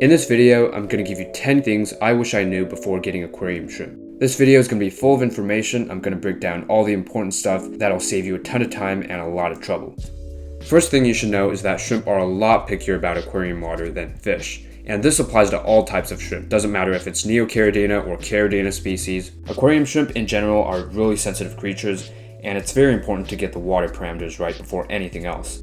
In this video, I'm going to give you 10 things I wish I knew before getting aquarium shrimp. This video is going to be full of information. I'm going to break down all the important stuff that'll save you a ton of time and a lot of trouble. First thing you should know is that shrimp are a lot pickier about aquarium water than fish. And this applies to all types of shrimp. Doesn't matter if it's Neocaridina or Caridina species. Aquarium shrimp in general are really sensitive creatures, and it's very important to get the water parameters right before anything else.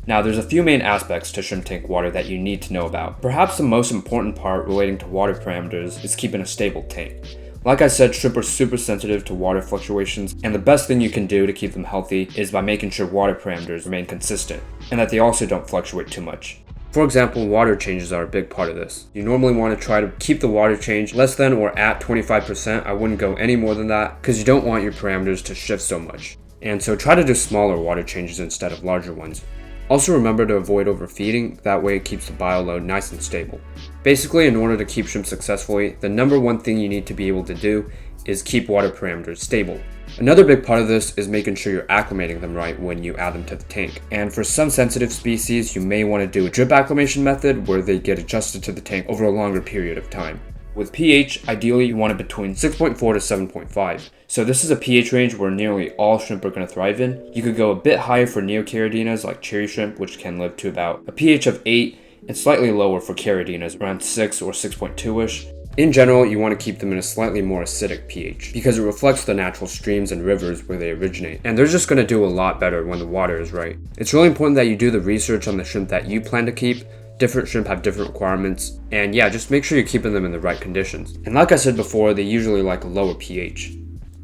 Now, there's a few main aspects to shrimp tank water that you need to know about. Perhaps the most important part relating to water parameters is keeping a stable tank. Like I said, shrimp are super sensitive to water fluctuations, and the best thing you can do to keep them healthy is by making sure water parameters remain consistent, and that they also don't fluctuate too much. For example, water changes are a big part of this. You normally want to try to keep the water change less than or at 25%. I wouldn't go any more than that because you don't want your parameters to shift so much. And so try to do smaller water changes instead of larger ones. Also remember to avoid overfeeding, that way it keeps the bioload nice and stable. Basically, in order to keep shrimp successfully, the number one thing you need to be able to do is keep water parameters stable. Another big part of this is making sure you're acclimating them right when you add them to the tank. And for some sensitive species, you may want to do a drip acclimation method where they get adjusted to the tank over a longer period of time. With pH, ideally you want it between 6.4 to 7.5. So this is a pH range where nearly all shrimp are going to thrive in. You could go a bit higher for Neocaridinas like cherry shrimp, which can live to about a pH of 8, and slightly lower for Caridinas, around 6 or 6.2-ish. In general, you want to keep them in a slightly more acidic pH because it reflects the natural streams and rivers where they originate, and they're just going to do a lot better when the water is right. It's really important that you do the research on the shrimp that you plan to keep. Different shrimp have different requirements, and yeah, just make sure you're keeping them in the right conditions. And like I said before, they usually like a lower pH.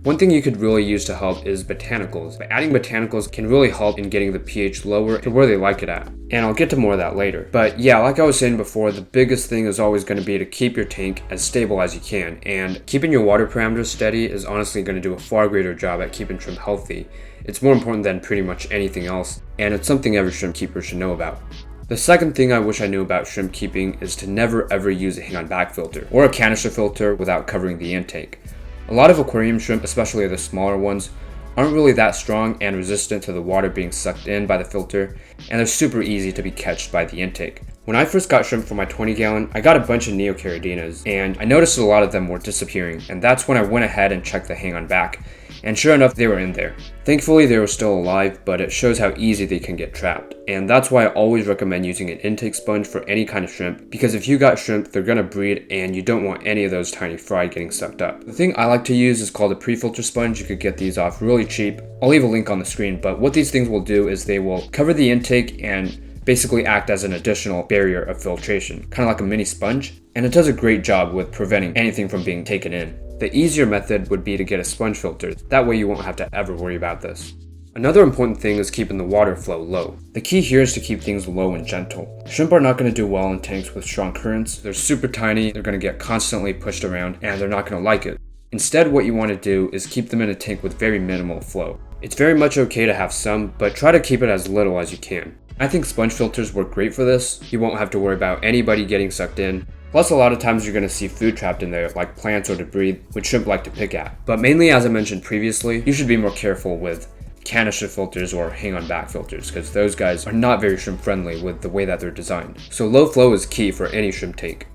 One thing you could really use to help is botanicals. Adding botanicals can really help in getting the pH lower to where they like it at. And I'll get to more of that later. But yeah, like I was saying before, the biggest thing is always going to be to keep your tank as stable as you can. And keeping your water parameters steady is honestly going to do a far greater job at keeping shrimp healthy. It's more important than pretty much anything else, and it's something every shrimp keeper should know about. The second thing I wish I knew about shrimp keeping is to never ever use a hang-on back filter or a canister filter without covering the intake. A lot of aquarium shrimp, especially the smaller ones, aren't really that strong and resistant to the water being sucked in by the filter, and they're super easy to be catched by the intake. When I first got shrimp for my 20 gallon, I got a bunch of Neocaridinas, and I noticed a lot of them were disappearing, and that's when I went ahead and checked the hang-on back, and sure enough, they were in there. Thankfully, they were still alive, but it shows how easy they can get trapped. And that's why I always recommend using an intake sponge for any kind of shrimp, because if you got shrimp, they're gonna breed, and you don't want any of those tiny fry getting sucked up. The thing I like to use is called a pre-filter sponge. You could get these off really cheap. I'll leave a link on the screen, but what these things will do is they will cover the intake and basically act as an additional barrier of filtration, kind of like a mini sponge, and it does a great job with preventing anything from being taken in. The easier method would be to get a sponge filter. That way you won't have to ever worry about this. Another important thing is keeping the water flow low. The key here is to keep things low and gentle. Shrimp are not going to do well in tanks with strong currents. They're super tiny, they're going to get constantly pushed around, and they're not going to like it. Instead, what you want to do is keep them in a tank with very minimal flow. It's very much okay to have some, but try to keep it as little as you can. I think sponge filters work great for this. You won't have to worry about anybody getting sucked in. Plus, a lot of times you're going to see food trapped in there, like plants or debris, which shrimp like to pick at. But mainly, as I mentioned previously, you should be more careful with canister filters or hang-on back filters, because those guys are not very shrimp friendly with the way that they're designed. So low flow is key for any shrimp tank.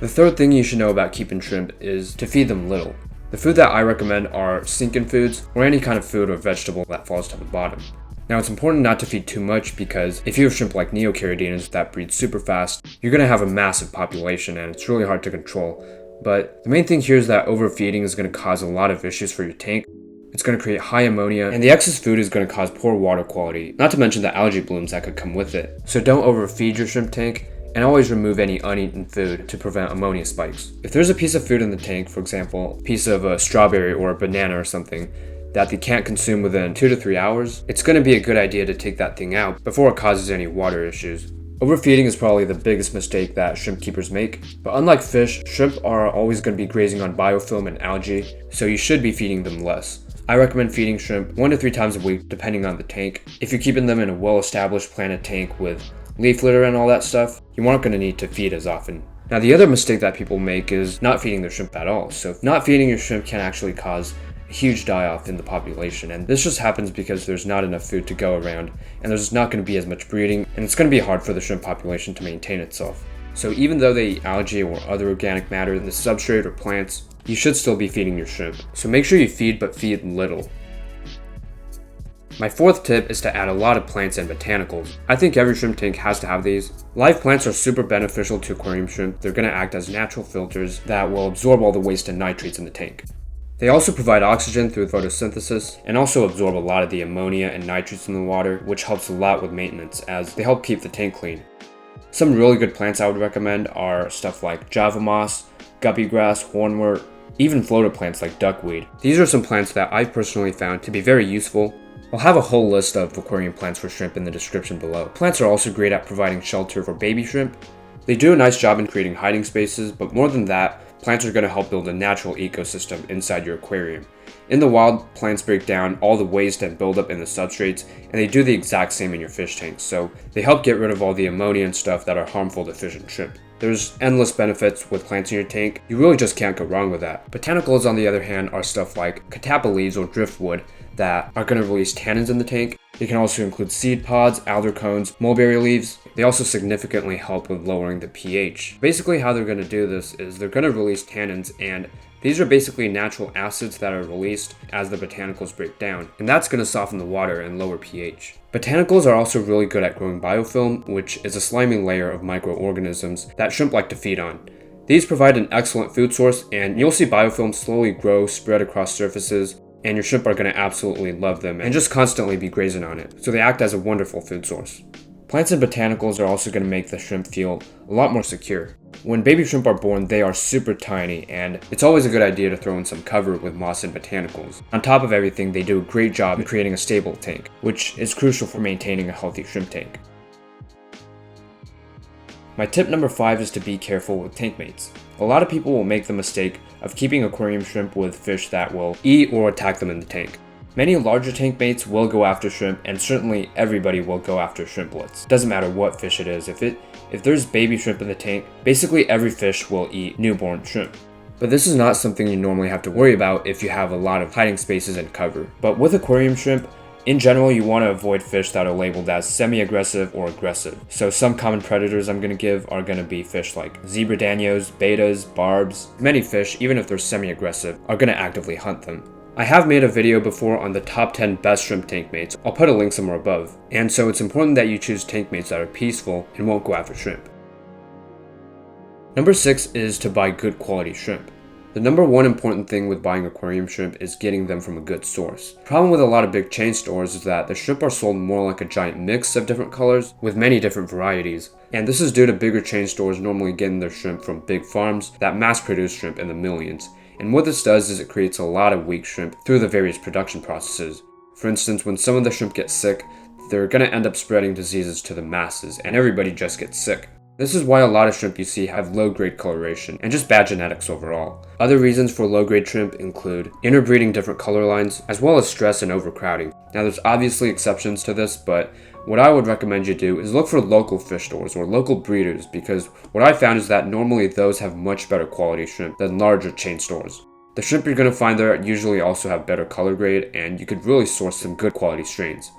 The third thing you should know about keeping shrimp is to feed them little. The food that I recommend are sinking foods, or any kind of food or vegetable that falls to the bottom. Now, it's important not to feed too much, because if you have shrimp like Neocaridinas that breed super fast, you're going to have a massive population and it's really hard to control. But the main thing here is that overfeeding is going to cause a lot of issues for your tank. It's going to create high ammonia, and the excess food is going to cause poor water quality, not to mention the algae blooms that could come with it. So don't overfeed your shrimp tank, and always remove any uneaten food to prevent ammonia spikes. If there's a piece of food in the tank, for example, a piece of a strawberry or a banana or something, that they can't consume within 2 to 3 hours, it's going to be a good idea to take that thing out before it causes any water issues. Overfeeding is probably the biggest mistake that shrimp keepers make, but unlike fish, shrimp are always going to be grazing on biofilm and algae, so you should be feeding them less. I recommend feeding shrimp 1 to 3 times a week depending on the tank. If you're keeping them in a well-established planted tank with leaf litter and all that stuff, you aren't going to need to feed as often. Now, the other mistake that people make is not feeding their shrimp at all. So not feeding your shrimp can actually cause a huge die-off in the population, and this just happens because there's not enough food to go around, and there's not going to be as much breeding, and it's going to be hard for the shrimp population to maintain itself. So even though they eat algae or other organic matter in the substrate or plants, you should still be feeding your shrimp. So make sure you feed, but feed little. My fourth tip is to add a lot of plants and botanicals. I think every shrimp tank has to have these. Live plants are super beneficial to aquarium shrimp. They're going to act as natural filters that will absorb all the waste and nitrates in the tank. They also provide oxygen through photosynthesis and also absorb a lot of the ammonia and nitrates in the water, which helps a lot with maintenance as they help keep the tank clean. Some really good plants I would recommend are stuff like Java moss, guppy grass, hornwort, even floater plants like duckweed. These are some plants that I've personally found to be very useful. I'll have a whole list of aquarium plants for shrimp in the description below. Plants are also great at providing shelter for baby shrimp. They do a nice job in creating hiding spaces, but more than that, plants are going to help build a natural ecosystem inside your aquarium. In the wild, plants break down all the waste and buildup in the substrates, and they do the exact same in your fish tanks, so they help get rid of all the ammonia and stuff that are harmful to fish and shrimp. There's endless benefits with plants in your tank. You really just can't go wrong with that. Botanicals, on the other hand, are stuff like catappa leaves or driftwood that are going to release tannins in the tank. They can also include seed pods, alder cones, mulberry leaves. They also significantly help with lowering the pH. Basically how they're going to do this is they're going to release tannins, and these are basically natural acids that are released as the botanicals break down, and that's going to soften the water and lower pH. Botanicals are also really good at growing biofilm, which is a slimy layer of microorganisms that shrimp like to feed on. These provide an excellent food source, and you'll see biofilm slowly grow, spread across surfaces, and your shrimp are going to absolutely love them and just constantly be grazing on it. So they act as a wonderful food source. Plants and botanicals are also going to make the shrimp feel a lot more secure. When baby shrimp are born, they are super tiny, and it's always a good idea to throw in some cover with moss and botanicals. On top of everything, they do a great job in creating a stable tank, which is crucial for maintaining a healthy shrimp tank. My tip number 5 is to be careful with tank mates. A lot of people will make the mistake of keeping aquarium shrimp with fish that will eat or attack them in the tank. Many larger tank mates will go after shrimp, and certainly everybody will go after shrimplets. Doesn't matter what fish it is. If there's baby shrimp in the tank, basically every fish will eat newborn shrimp. But this is not something you normally have to worry about if you have a lot of hiding spaces and cover. But with aquarium shrimp, in general, you want to avoid fish that are labeled as semi-aggressive or aggressive. So some common predators I'm going to give are going to be fish like zebra danios, betas, barbs. Many fish, even if they're semi-aggressive, are going to actively hunt them. I have made a video before on the top 10 best shrimp tank mates. I'll put a link somewhere above. And so it's important that you choose tank mates that are peaceful and won't go after shrimp. Number 6 is to buy good quality shrimp. The number one important thing with buying aquarium shrimp is getting them from a good source. The problem with a lot of big chain stores is that the shrimp are sold more like a giant mix of different colors with many different varieties. And this is due to bigger chain stores normally getting their shrimp from big farms that mass produce shrimp in the millions. And what this does is it creates a lot of weak shrimp through the various production processes. For instance, when some of the shrimp get sick, they're going to end up spreading diseases to the masses, and everybody just gets sick. This is why a lot of shrimp you see have low-grade coloration and just bad genetics overall. Other reasons for low-grade shrimp include interbreeding different color lines, as well as stress and overcrowding. Now there's obviously exceptions to this, but what I would recommend you do is look for local fish stores or local breeders, because what I found is that normally those have much better quality shrimp than larger chain stores. The shrimp you're going to find there usually also have better color grade, and you could really source some good quality strains.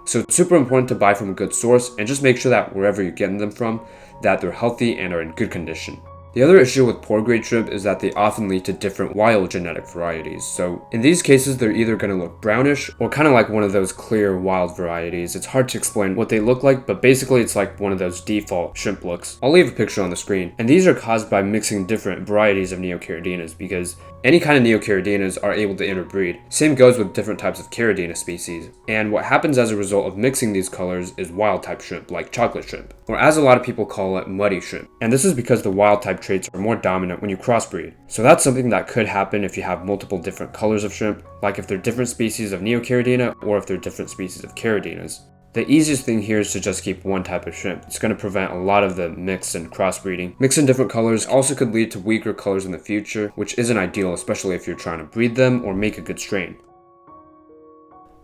So it's super important to buy from a good source, and just make sure that wherever you're getting them from, that they're healthy and are in good condition. The other issue with poor grade shrimp is that they often lead to different wild genetic varieties. So in these cases, they're either going to look brownish or kind of like one of those clear wild varieties. It's hard to explain what they look like, but basically it's like one of those default shrimp looks. I'll leave a picture on the screen. And these are caused by mixing different varieties of Neocaridinas, because any kind of Neocaridinas are able to interbreed. Same goes with different types of Caridina species. And what happens as a result of mixing these colors is wild type shrimp, like chocolate shrimp, or as a lot of people call it, muddy shrimp. And this is because the wild type traits are more dominant when you crossbreed. So that's something that could happen if you have multiple different colors of shrimp, like if they're different species of Neocaridina or if they're different species of Caridinas. The easiest thing here is to just keep one type of shrimp. It's going to prevent a lot of the mix and crossbreeding. Mixing different colors also could lead to weaker colors in the future, which isn't ideal, especially if you're trying to breed them or make a good strain.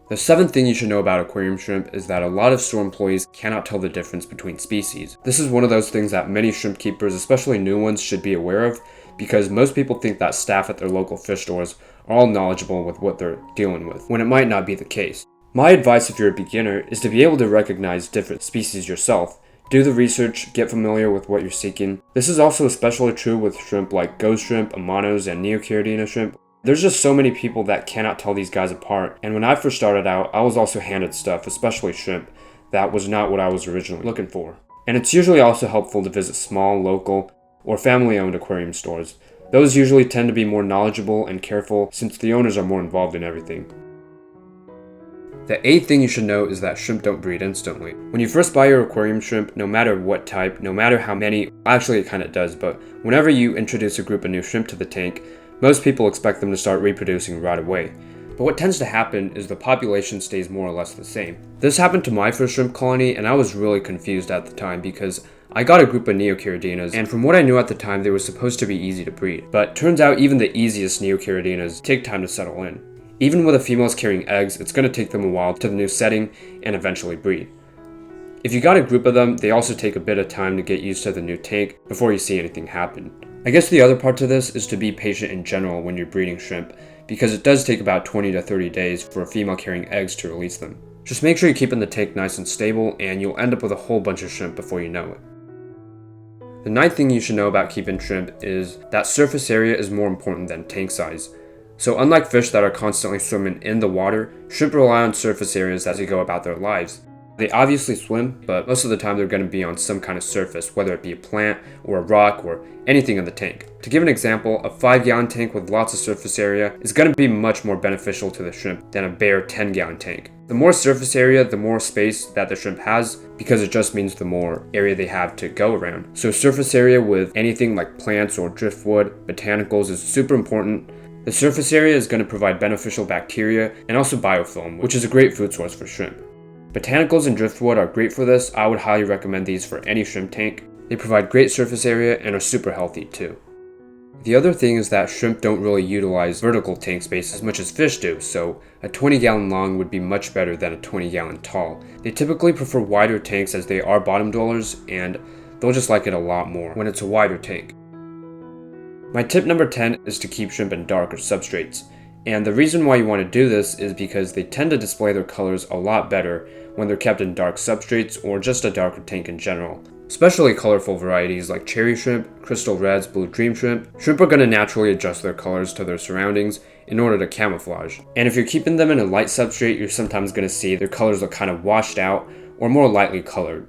The seventh thing you should know about aquarium shrimp is that a lot of store employees cannot tell the difference between species. This is one of those things that many shrimp keepers, especially new ones, should be aware of, because most people think that staff at their local fish stores are all knowledgeable with what they're dealing with, when it might not be the case. My advice if you're a beginner is to be able to recognize different species yourself. Do the research, get familiar with what you're seeking. This is also especially true with shrimp like ghost shrimp, amanos, and Neocaridina shrimp. There's just so many people that cannot tell these guys apart, and when I first started out, I was also handed stuff, especially shrimp, that was not what I was originally looking for. And it's usually also helpful to visit small, local, or family-owned aquarium stores. Those usually tend to be more knowledgeable and careful since the owners are more involved in everything. The 8th thing you should know is that shrimp don't breed instantly. When you first buy your aquarium shrimp, no matter what type, no matter how many, actually it kind of does, but whenever you introduce a group of new shrimp to the tank, most people expect them to start reproducing right away. But what tends to happen is the population stays more or less the same. This happened to my first shrimp colony, and I was really confused at the time because I got a group of Neocaridinas, and from what I knew at the time, they were supposed to be easy to breed. But turns out even the easiest Neocaridinas take time to settle in. Even with the females carrying eggs, it's going to take them a while to the new setting and eventually breed. If you got a group of them, they also take a bit of time to get used to the new tank before you see anything happen. I guess the other part to this is to be patient in general when you're breeding shrimp, because it does take about 20 to 30 days for a female carrying eggs to release them. Just make sure you're keeping the tank nice and stable, and you'll end up with a whole bunch of shrimp before you know it. The 9th thing you should know about keeping shrimp is that surface area is more important than tank size. So unlike fish that are constantly swimming in the water, shrimp rely on surface areas as they go about their lives. They obviously swim, but most of the time they're going to be on some kind of surface, whether it be a plant or a rock or anything in the tank. To give an example, a 5-gallon tank with lots of surface area is going to be much more beneficial to the shrimp than a bare 10-gallon tank. The more surface area, the more space that the shrimp has, because it just means the more area they have to go around. So surface area with anything like plants or driftwood, botanicals is super important. The surface area is going to provide beneficial bacteria and also biofilm, which is a great food source for shrimp. Botanicals and driftwood are great for this. I would highly recommend these for any shrimp tank. They provide great surface area and are super healthy too. The other thing is that shrimp don't really utilize vertical tank space as much as fish do, so a 20-gallon long would be much better than a 20-gallon tall. They typically prefer wider tanks as they are bottom dwellers, and they'll just like it a lot more when it's a wider tank. My tip number 10 is to keep shrimp in darker substrates. And the reason why you want to do this is because they tend to display their colors a lot better when they're kept in dark substrates or just a darker tank in general. Especially colorful varieties like cherry shrimp, crystal reds, blue dream shrimp. Shrimp are going to naturally adjust their colors to their surroundings in order to camouflage. And if you're keeping them in a light substrate, you're sometimes going to see their colors look kind of washed out or more lightly colored.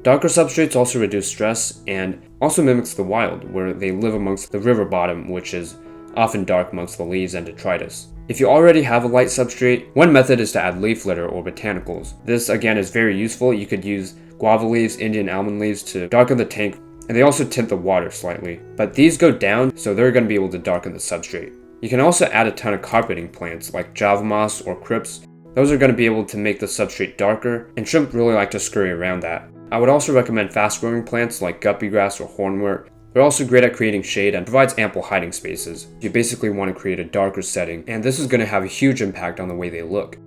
Darker substrates also reduce stress and also mimics the wild, where they live amongst the river bottom, which is often dark amongst the leaves and detritus. If you already have a light substrate, one method is to add leaf litter or botanicals. This again is very useful. You could use guava leaves, Indian almond leaves to darken the tank, and they also tint the water slightly. But these go down, so they're going to be able to darken the substrate. You can also add a ton of carpeting plants like java moss or crypts. Those are going to be able to make the substrate darker, and shrimp really like to scurry around that. I would also recommend fast-growing plants like guppy grass or hornwort. They're also great at creating shade and provides ample hiding spaces. You basically want to create a darker setting, and this is going to have a huge impact on the way they look.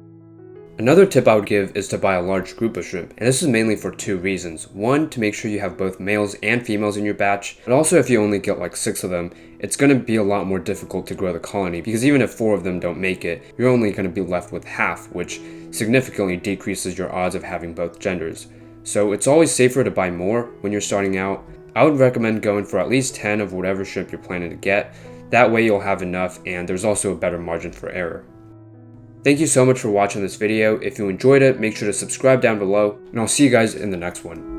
Another tip I would give is to buy a large group of shrimp, and this is mainly for 2 reasons. One, to make sure you have both males and females in your batch, but also if you only get like 6 of them, it's going to be a lot more difficult to grow the colony, because even if 4 of them don't make it, you're only going to be left with half, which significantly decreases your odds of having both genders. So it's always safer to buy more when you're starting out. I would recommend going for at least 10 of whatever shrimp you're planning to get. That way you'll have enough, and there's also a better margin for error. Thank you so much for watching this video. If you enjoyed it, make sure to subscribe down below, and I'll see you guys in the next one.